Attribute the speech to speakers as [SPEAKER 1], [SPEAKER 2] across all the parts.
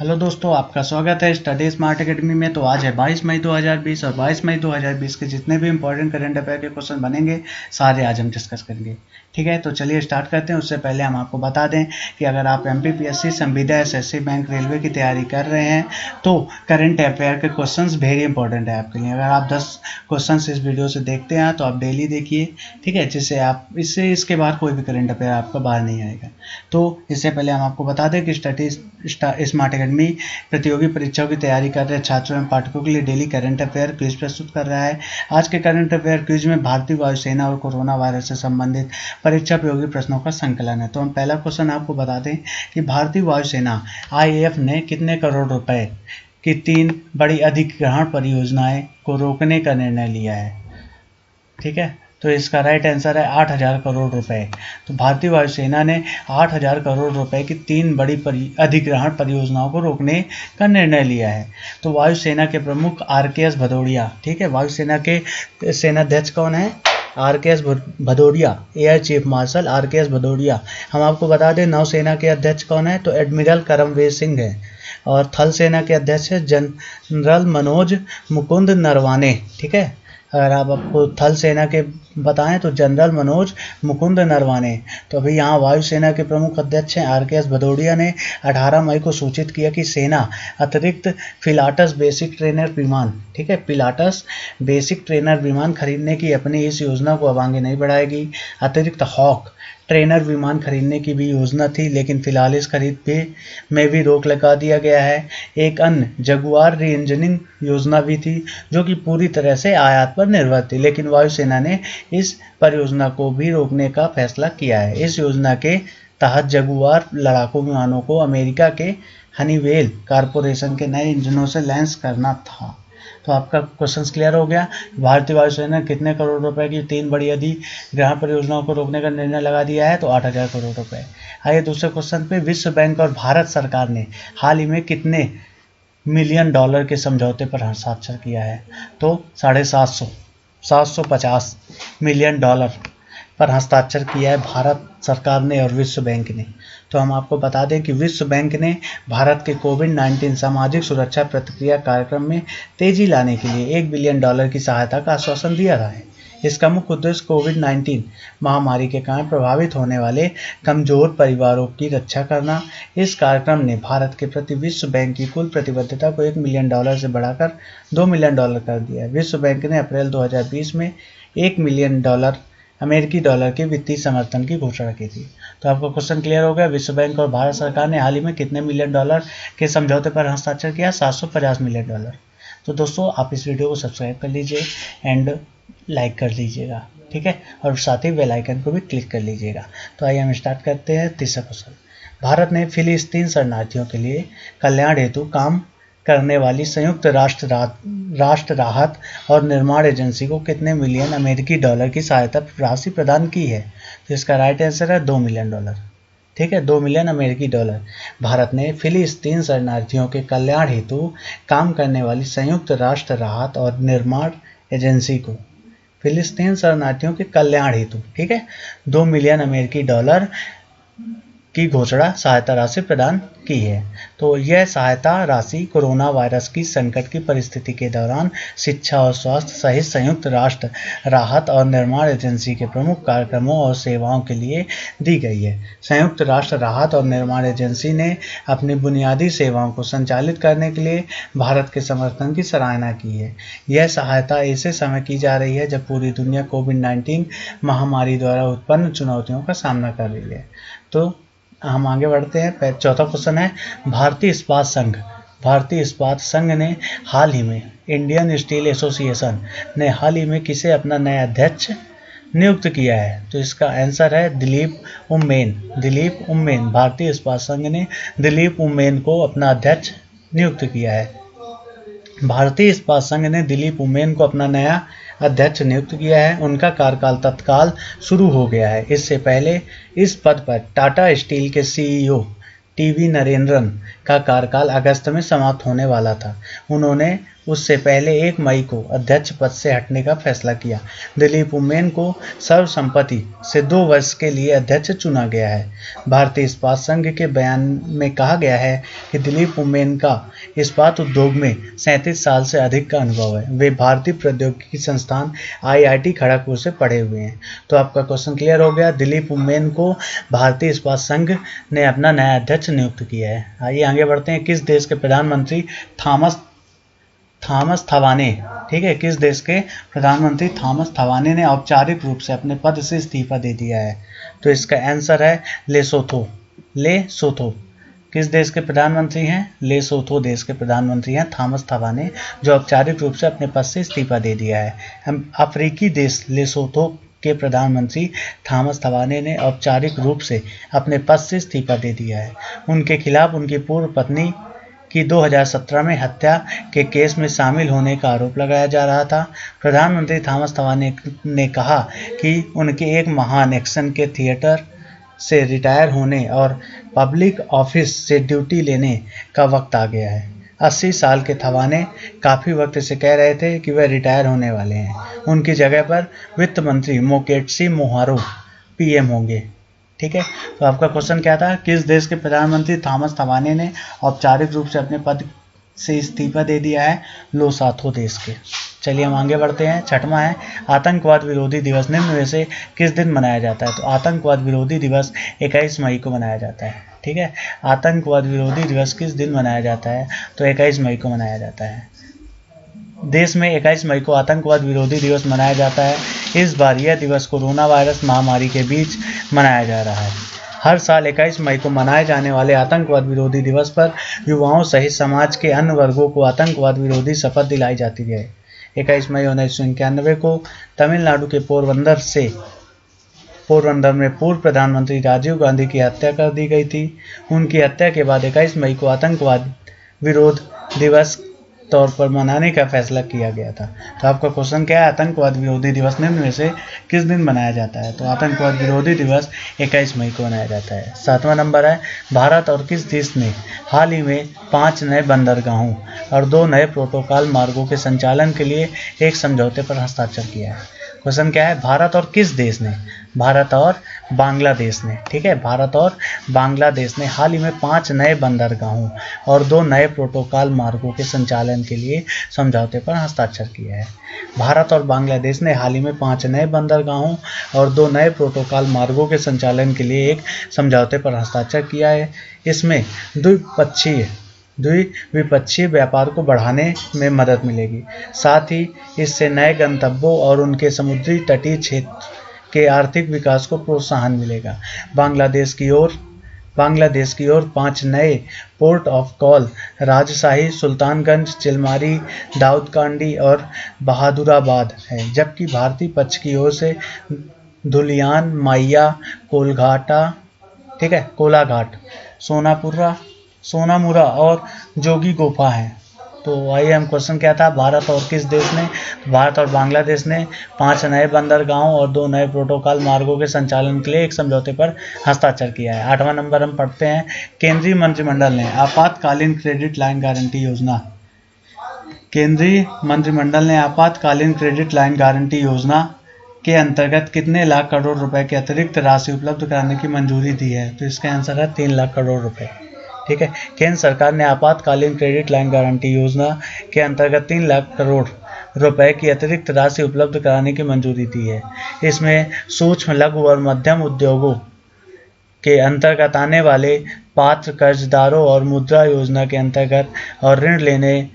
[SPEAKER 1] Hello दोस्तों, आपका स्वागत है स्टडी स्मार्ट एकेडमी में। तो आज है 22 मई 2020 और 22 मई 2020 के जितने भी इंपॉर्टेंट करंट अफेयर के क्वेश्चन बनेंगे सारे आज हम डिस्कस करेंगे। ठीक है, तो चलिए स्टार्ट करते हैं। उससे पहले हम आपको बता दें कि अगर आप एमपीपीएससी, संविदा, एसएससी, बैंक, रेलवे की तैयारी कर रहे हैं तो करंट अफेयर के क्वेश्चंस वेरी इंपॉर्टेंट है आपके लिए। अगर आप 10 क्वेश्चंस इस वीडियो से देखते हैं तो आप डेली देखिए, ठीक है, जिससे आप इसके बाद कोई भी करंट अफेयर आपका बाहर नहीं आएगा। तो इससे पहले हम आपको बता दें कि स्टडी स्मार्ट एकेडमी प्रतियोगी परीक्षाओं की तैयारी कर रहे छात्रों एवं पाठकों के लिए डेली करंट अफेयर क्विज प्रस्तुत कर रहा है। आज के करंट अफेयर क्विज में भारतीय वायुसेना और कोरोना वायरस से संबंधित परीक्षा उपयोगी प्रश्नों का संकलन है। तो हम पहला क्वेश्चन आपको बता दें कि भारतीय वायुसेना आईएएफ ने कितने करोड़ रुपए की 3 बड़ी अधिग्रहण परियोजनाएं को रोकने का निर्णय लिया है। ठीक है, तो इसका राइट आंसर है 8,000 करोड़ रुपए। तो भारतीय वायुसेना ने 8,000 करोड़ रुपए की 3 बड़ी अधिग्रहण परियोजनाओं को रोकने का निर्णय लिया है। तो वायुसेना के प्रमुख आरकेएस भदौरिया, ठीक है, वायुसेना के सेनाध्यक्ष कौन है? RKS Bhadauria, air chief marshal RKS Bhadauria. हम आपको बता दें नौसेना के अध्यक्ष कौन है? तो एडमिरल करमवीर सिंह है। और थल सेना के अध्यक्ष है जनरल मनोज मुकुंद नरवाने। ठीक है, अगर आप आपको थल सेना के बताएं तो जनरल मनोज मुकुंद नरवाने। तो अभी यहाँ वायुसेना के प्रमुख अध्यक्ष हैं आरकेएस भदौरिया ने 18 मई को सूचित किया कि सेना अतिरिक्त पिलाटस बेसिक ट्रेनर विमान, ठीक है, पिलाटस बेसिक ट्रेनर विमान खरीदने की अपनी इस योजना को अब आगे नहीं बढ़ाएगी। अतिरिक्त हॉक ट्रेनर विमान खरीदने की भी योजना थी, लेकिन फिलहाल इस खरीद में भी रोक लगा दिया गया है। एक अन्य जगुआर री इंजनिंग योजना भी थी जो कि पूरी तरह से आयात पर निर्भर थी, लेकिन वायुसेना ने इस परियोजना को भी रोकने का फैसला किया है। इस योजना के तहत जगुआर लड़ाकू विमानों को अमेरिका के हनीवेल कॉरपोरेशन के नए इंजनों से लैंस करना था। तो आपका क्वेश्चन क्लियर हो गया। भारतीय वायुसेना ने कितने करोड़ रुपए की 3 बड़ी अधिग्रहण परियोजनाओं को रोकने का निर्णय लगा दिया है? तो 8,000 करोड़ रुपए। आइए दूसरे क्वेश्चन पे। विश्व बैंक और भारत सरकार ने हाल ही में कितने मिलियन डॉलर के समझौते पर हस्ताक्षर किया है? तो 750 मिलियन डॉलर पर हस्ताक्षर किया है भारत सरकार ने और विश्व बैंक ने। तो हम आपको बता दें कि विश्व बैंक ने भारत के कोविड-19 सामाजिक सुरक्षा प्रतिक्रिया कार्यक्रम में तेजी लाने के लिए $1 बिलियन की सहायता का आश्वासन दिया था। इसका मुख्य उद्देश्य कोविड-19 महामारी के कारण प्रभावित होने वाले कमजोर परिवारों की रक्षा करना। इस कार्यक्रम ने भारत के प्रति विश्व बैंक की कुल प्रतिबद्धता को $1 मिलियन से बढ़ाकर $2 मिलियन कर दिया है। विश्व बैंक ने अप्रैल 2020 में $1 मिलियन अमेरिकी डॉलर के वित्तीय समर्थन की घोषणा की थी। तो आपका क्वेश्चन क्लियर हो गया। विश्व बैंक और भारत सरकार ने हाल ही में कितने मिलियन डॉलर के समझौते पर हस्ताक्षर किया? $750 मिलियन। तो दोस्तों आप इस वीडियो को सब्सक्राइब कर लीजिए एंड लाइक कर लीजिएगा, ठीक है, और साथ ही बेल आइकन को भी क्लिक कर लीजिएगा। तो आइए हम स्टार्ट करते हैं तीसरा क्वेश्चन। भारत ने फिलिस्तीन शरणार्थियों के लिए कल्याण हेतु काम करने वाली संयुक्त राष्ट्र राहत और निर्माण एजेंसी को कितने मिलियन अमेरिकी डॉलर की सहायता राशि प्रदान की है? तो इसका राइट आंसर है $2 मिलियन। ठीक है, $2 मिलियन अमेरिकी डॉलर। भारत ने फिलिस्तीन शरणार्थियों के कल्याण हेतु काम करने वाली संयुक्त राष्ट्र राहत और निर्माण एजेंसी को फिलिस्तीन शरणार्थियों के कल्याण हेतु, ठीक है, $2 मिलियन अमेरिकी डॉलर की घोषणा सहायता राशि प्रदान की है। तो यह सहायता राशि कोरोना वायरस की संकट की परिस्थिति के दौरान शिक्षा और स्वास्थ्य सहित संयुक्त राष्ट्र राहत और निर्माण एजेंसी के प्रमुख कार्यक्रमों और सेवाओं के लिए दी गई है। संयुक्त राष्ट्र राहत और निर्माण एजेंसी ने अपनी बुनियादी सेवाओं को संचालित करने के लिए भारत के समर्थन की सराहना की है। यह सहायता ऐसे समय की जा रही है जब पूरी दुनिया कोविड-19 महामारी द्वारा उत्पन्न चुनौतियों का सामना कर रही है। तो हम आगे बढ़ते हैं। चौथा क्वेश्चन है भारतीय इस्पात संघ ने हाल ही में इंडियन स्टील एसोसिएशन ने हाल ही में किसे अपना नया अध्यक्ष नियुक्त किया है? तो इसका आंसर है दिलीप उम्मेन। भारतीय इस्पात संघ ने दिलीप उम्मेन को अपना अध्यक्ष नियुक्त किया है। भारतीय इस्पात संघ ने दिलीप उम्मेन को अपना नया अध्यक्ष नियुक्त किया है। उनका कार्यकाल तत्काल शुरू हो गया है। इससे पहले इस पद पर टाटा स्टील के सीईओ टीवी नरेंद्रन का कार्यकाल अगस्त में समाप्त होने वाला था। उन्होंने उससे पहले 1 मई को अध्यक्ष पद से हटने का फैसला किया। दिलीप उम्मेन को सर्वसम्मति से 2 वर्ष के लिए अध्यक्ष चुना गया है। भारतीय इस्पात संघ के बयान में कहा गया है कि दिलीप उम्मेन का इस्पात उद्योग में 37 साल से अधिक का अनुभव है। वे भारतीय प्रौद्योगिकी संस्थान IIT खड़गपुर से पढ़े हुए हैं। तो आपका क्वेश्चन क्लियर हो गया। दिलीप उम्मेन को भारतीय इस्पात संघ ने अपना नया अध्यक्ष नियुक्त किया है। आइए आगे बढ़ते हैं। किस देश के प्रधानमंत्री थॉमस थवाने, ठीक है, किस देश के प्रधानमंत्री थॉमस थवाने ने औपचारिक रूप से अपने पद से इस्तीफा दे दिया है? तो इसका आंसर है लेसोथो। किस देश के प्रधानमंत्री हैं? लेसोथो देश के प्रधानमंत्री हैं थॉमस थवाने, जो औपचारिक रूप से अपने पद से इस्तीफा दे दिया है। अफ्रीकी देश लेसोथो के प्रधानमंत्री थॉमस थवाने ने औपचारिक रूप से अपने पद से इस्तीफा दे दिया है। उनके खिलाफ उनकी पूर्व पत्नी की 2017 में हत्या के केस में शामिल होने का आरोप लगाया जा रहा था। प्रधानमंत्री थॉमस थवाने ने कहा कि उनके एक महान एक्शन के थिएटर से रिटायर होने और पब्लिक ऑफिस से ड्यूटी लेने का वक्त आ गया है। 80 साल के थवाने काफ़ी वक्त से कह रहे थे कि वह रिटायर होने वाले हैं। उनकी जगह पर वित्त मंत्री मोकेत्सी मोहारो PM होंगे। ठीक है, तो आपका क्वेश्चन क्या था? किस देश के प्रधानमंत्री थॉमस थवाने ने औपचारिक रूप से अपने पद से इस्तीफा दे दिया है? लोसाथो देश के। चलिए हम आगे बढ़ते हैं। 6वां है आतंकवाद विरोधी दिवस निम्न में से किस दिन मनाया जाता है? तो आतंकवाद विरोधी दिवस 21 मई को मनाया जाता है। ठीक है, आतंकवाद विरोधी दिवस किस दिन मनाया जाता है? तो 21 मई को मनाया जाता है। देश में 21 मई को आतंकवाद विरोधी दिवस मनाया जाता है। इस बार यह दिवस कोरोना वायरस महामारी के बीच मनाया जा रहा है। हर साल 21 मई को मनाए जाने वाले आतंकवाद विरोधी दिवस पर युवाओं सहित समाज के अन्य वर्गों को आतंकवाद विरोधी शपथ दिलाई जाती है। 21 मई 1991 को तमिलनाडु के पोरबंदर में पूर्व प्रधानमंत्री राजीव गांधी की हत्या कर दी गई थी। उनकी हत्या के बाद 21 मई को आतंकवाद विरोध दिवस तौर पर मनाने का फैसला किया गया था। तो आपका क्वेश्चन क्या है? आतंकवाद विरोधी दिवस निम्न में से किस दिन मनाया जाता है? तो आतंकवाद विरोधी दिवस 21 मई को मनाया जाता है। 7वां नंबर है भारत और किस देश ने हाल ही में 5 नए बंदरगाहों और 2 नए प्रोटोकॉल मार्गों के संचालन के लिए एक समझौते पर हस्ताक्षर किया है? क्वेश्चन क्या है? भारत और किस देश ने? भारत और बांग्लादेश ने। ठीक है, भारत और बांग्लादेश ने हाल ही में 5 नए बंदरगाहों और 2 नए प्रोटोकॉल मार्गों के संचालन के लिए समझौते पर हस्ताक्षर किया है। भारत और बांग्लादेश ने हाल ही में 5 नए बंदरगाहों और 2 नए प्रोटोकॉल मार्गों के संचालन के लिए एक समझौते पर हस्ताक्षर किया है। इसमें द्विपक्षीय व्यापार को बढ़ाने में मदद मिलेगी। साथ ही इससे नए गंतव्यों और उनके समुद्री तटीय क्षेत्र के आर्थिक विकास को प्रोत्साहन मिलेगा। बांग्लादेश की ओर 5 नए पोर्ट ऑफ कॉल राजशाही, सुल्तानगंज, चिलमारी, दाऊदकांडी और बहादुराबाद है, जबकि भारतीय पक्ष की ओर से धुलियान, माइया, कोलाघाट, सोनामुरा और जोगीघोपा है। तो आइए हम क्वेश्चन क्या था? भारत और किस देश ने? भारत और बांग्लादेश ने 5 नए बंदरगाहों और 2 नए प्रोटोकॉल मार्गों के संचालन के लिए एक समझौते पर हस्ताक्षर किया है। 8वां नंबर हम पढ़ते हैं। केंद्रीय मंत्रिमंडल ने आपातकालीन क्रेडिट लाइन गारंटी योजना के अंतर्गत कितने लाख करोड़ रुपए की अतिरिक्त राशि उपलब्ध कराने की मंजूरी दी है? तो इसका आंसर है 3 लाख करोड़ रुपए। ठीक है, केंद्र सरकार ने आपातकालीन क्रेडिट लाइन गारंटी योजना के अंतर्गत 3 लाख करोड़ रुपए की अतिरिक्त राशि उपलब्ध कराने की मंजूरी दी है। इसमें सूक्ष्म, लघु और मध्यम उद्योगों के अंतर्गत आने वाले पात्र कर्जदारों और मुद्रा योजना के अंतर्गत और ऋण लेने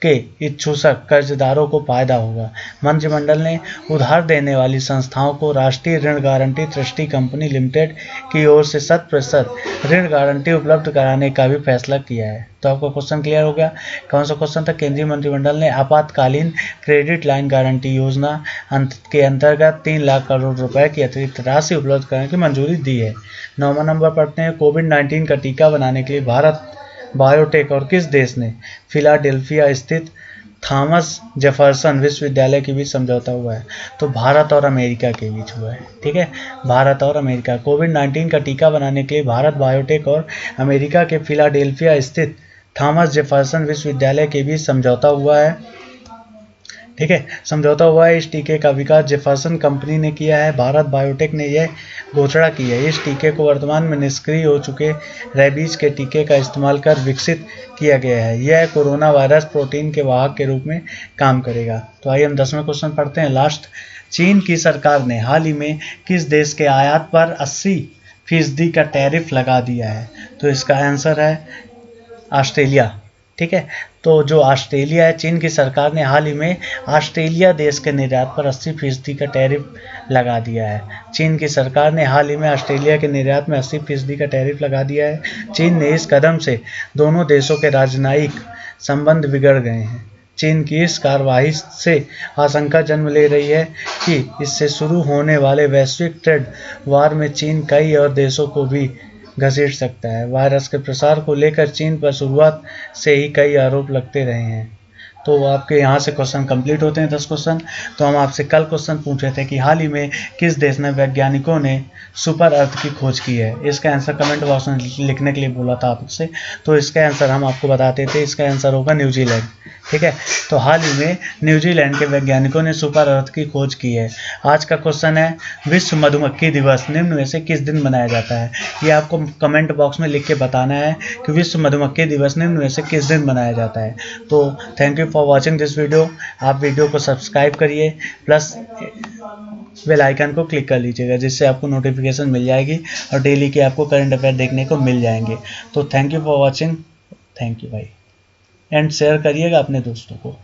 [SPEAKER 1] के इच्छुक कर्जदारों को फायदा होगा। मंत्रिमंडल ने उधार देने वाली संस्थाओं को राष्ट्रीय ऋण गारंटी ट्रस्टी कंपनी लिमिटेड की ओर से 100% ऋण गारंटी उपलब्ध कराने का भी फैसला किया है। तो आपका क्वेश्चन क्लियर हो गया। कौन सा क्वेश्चन था? केंद्रीय मंत्रिमंडल ने आपातकालीन क्रेडिट लाइन गारंटी योजना के अंतर्गत 3 लाख करोड़ रुपए की अतिरिक्त राशि उपलब्ध कराने की मंजूरी दी है। 9वां नंबर पढ़ते हैं। कोविड-19 का टीका बनाने के लिए भारत बायोटेक और किस देश ने फिलाडेल्फिया स्थित थॉमस जेफरसन विश्वविद्यालय के बीच समझौता हुआ है? तो भारत और अमेरिका के बीच हुआ है। ठीक है, भारत और अमेरिका। कोविड-19 का टीका बनाने के लिए भारत बायोटेक और अमेरिका के फिलाडेल्फिया स्थित थॉमस जेफरसन विश्वविद्यालय के बीच समझौता हुआ है। ठीक है, समझौता हुआ है। इस टीके का विकास जेफरसन कंपनी ने किया है। भारत बायोटेक ने यह घोषणा की है। इस टीके को वर्तमान में निष्क्रिय हो चुके रेबीज के टीके का इस्तेमाल कर विकसित किया गया है। यह कोरोना वायरस प्रोटीन के वाहक के रूप में काम करेगा। तो आइए हम 10वें क्वेश्चन पढ़ते हैं, लास्ट। चीन की सरकार ने हाल ही में किस देश के आयात पर 80% का टैरिफ लगा दिया है? तो इसका आंसर है ऑस्ट्रेलिया। ठीक है, तो जो ऑस्ट्रेलिया है, चीन की सरकार ने हाल ही में ऑस्ट्रेलिया देश के निर्यात पर 80% का टैरिफ लगा दिया है। चीन की सरकार ने हाल ही में ऑस्ट्रेलिया के निर्यात में 80% का टैरिफ लगा दिया है। चीन ने इस कदम से दोनों देशों के राजनयिक संबंध बिगड़ गए हैं। चीन की इस कार्रवाई से आशंका जन्म ले रही है कि इससे शुरू होने वाले वैश्विक ट्रेड वार में चीन कई और देशों को भी घसीट सकता है। वायरस के प्रसार को लेकर चीन पर शुरुआत से ही कई आरोप लगते रहे हैं। तो आपके यहाँ से क्वेश्चन कंप्लीट होते हैं 10 क्वेश्चन। तो हम आपसे कल क्वेश्चन पूछे थे कि हाल ही में किस देश ने वैज्ञानिकों ने सुपर अर्थ की खोज की है? इसका आंसर कमेंट बॉक्स में लिखने के लिए बोला था आपसे, तो इसका आंसर हम आपको बताते थे। इसका आंसर होगा न्यूजीलैंड। ठीक है, तो हाल ही में न्यूजीलैंड के वैज्ञानिकों ने सुपर अर्थ की खोज की है। आज का क्वेश्चन है, विश्व मधुमक्खी दिवस निम्न में से किस दिन मनाया जाता है? ये आपको कमेंट बॉक्स में लिख के बताना है कि विश्व मधुमक्खी दिवस निम्न में से किस दिन मनाया जाता है। तो thank you for watching this video. आप वीडियो को सब्सक्राइब करिए, प्लस बेल आइकन को क्लिक कर लीजिएगा, जिससे आपको नोटिफिकेशन मिल जाएगी और डेली के आपको करंट अफेयर देखने को मिल जाएंगे। तो thank you for watching. Thank you भाई, एंड शेयर करिएगा अपने दोस्तों को।